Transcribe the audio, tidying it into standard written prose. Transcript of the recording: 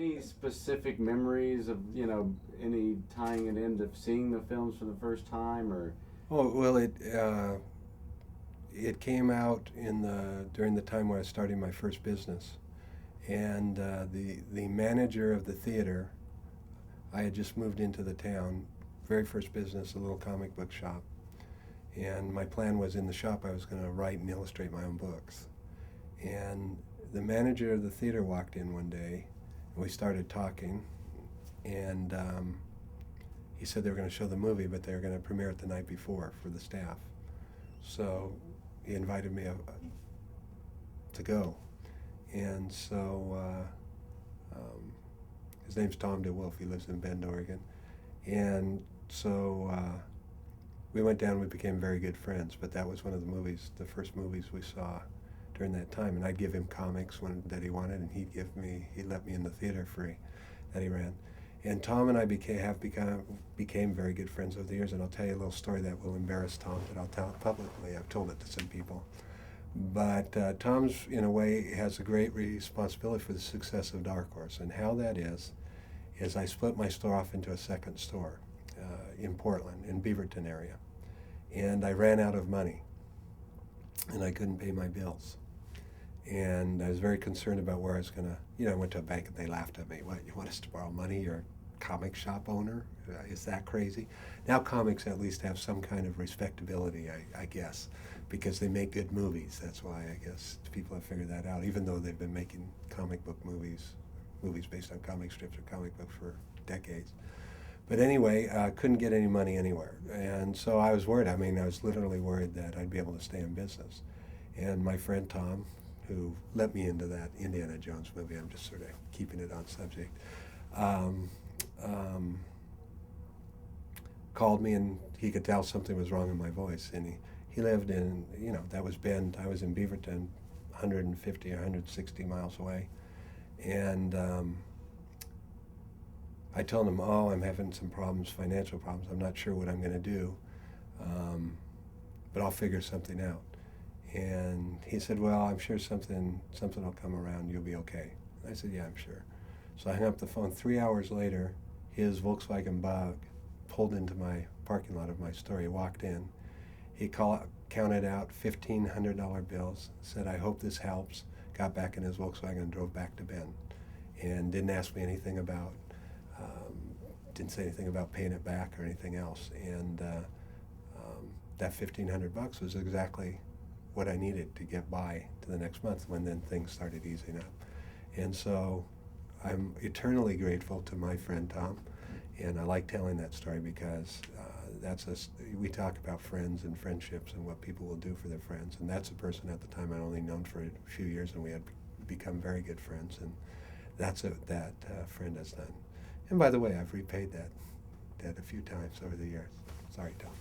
any specific memories of, any tying it into seeing the films for the first time, or? Oh well, it came out during the time when I was starting my first business, and the manager of the theater, I had just moved into the town, very first business, a little comic book shop, and my plan was in the shop I was going to write and illustrate my own books. And the manager of the theater walked in one day, and we started talking, and he said they were going to show the movie, but they were going to premiere it the night before for the staff. So he invited me to go, and so his name's Tom DeWolf. He lives in Bend, Oregon, and so we went down. We became very good friends. But that was one of the first movies we saw during that time. And I'd give him comics that he wanted, and he'd let me in the theater free that he ran. And Tom and I became very good friends over the years. And I'll tell you a little story that will embarrass Tom, but I'll tell it publicly. I've told it to some people. But Tom's, in a way, has a great responsibility for the success of Dark Horse. And how that is I split my store off into a second store in Portland, in Beaverton area. And I ran out of money, and I couldn't pay my bills. And I was very concerned about where I was going to, I went to a bank and they laughed at me. What, you want us to borrow money? You're a comic shop owner? Is that crazy? Now comics at least have some kind of respectability, I guess, because they make good movies. That's why I guess people have figured that out, even though they've been making comic book movies based on comic strips or comic books for decades. But anyway, couldn't get any money anywhere. And so I was worried. I was literally worried that I'd be able to stay in business. And my friend Tom, who let me into that Indiana Jones movie, I'm just sort of keeping it on subject, called me, and he could tell something was wrong in my voice. And he lived in, that was Bend. I was in Beaverton, 150 or 160 miles away. And I told him, I'm having some problems, financial problems. I'm not sure what I'm going to do, but I'll figure something out. And he said, well, I'm sure something will come around. You'll be okay. I said, yeah, I'm sure. So I hung up the phone. 3 hours later, his Volkswagen Bug pulled into my parking lot of my store. He walked in. He counted out $1,500 bills, said, I hope this helps, got back in his Volkswagen and drove back to Bend, and didn't ask me anything about, didn't say anything about paying it back or anything else. And that $1,500 was exactly what I needed to get by to the next month, when then things started easing up. And so I'm eternally grateful to my friend Tom, and I like telling that story because we talk about friends and friendships and what people will do for their friends, and that's a person at the time I'd only known for a few years, and we had become very good friends, and that's what that friend has done. And by the way, I've repaid that a few times over the years. Sorry, Tom.